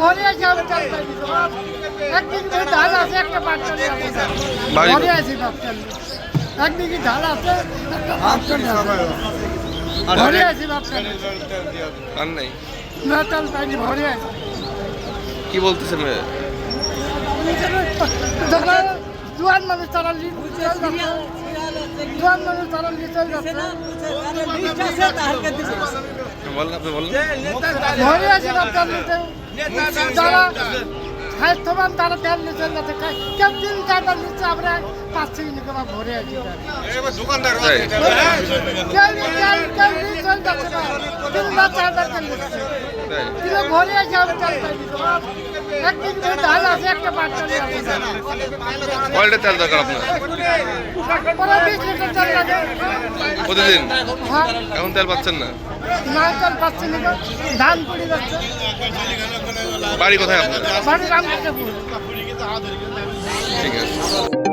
ভরে আছে আমি চাল পাইনি তো বাপ। একদিকে ধান আছে একটা পাটচালি আছে ভরে আছে বাপচালি একদিকে ধান আছে একটা পাটচালি আছে ভরে আছে বাপচালি আর নাই না চাল পাইনি ভরে আছে কি বলতেছে জোয়ান মানুষ তারা জোয়ান মানুষ তারা লিচে যাচ্ছে বলেন আপনি বলেন ভরে আছে বাপচালিতে যারা স্বাস্থ্যবান তারা তেল নিচে যাচ্ছে কেউ তিন চারটা নিচ্ছে আমরা পাচ্ছি নাকি বা ভরে আছি তাই? তাই? কিলো ভরে আছে আমি চাল পাইনি তো বাপ। একদিন ধান আছে একটা পাটচালি আছে কয় লিটার তেল দরকার আপনার ওরা 20 লিটার চাল লাগে প্রতিদিন হ্যাঁ এখন তেল পাচ্ছেন না না চাল পাচ্ছি না ধান পড়ে যাচ্ছে বাড়ি কোথায় আপনার বাড়ি রামকৃষ্ণপুর ঠিক আছে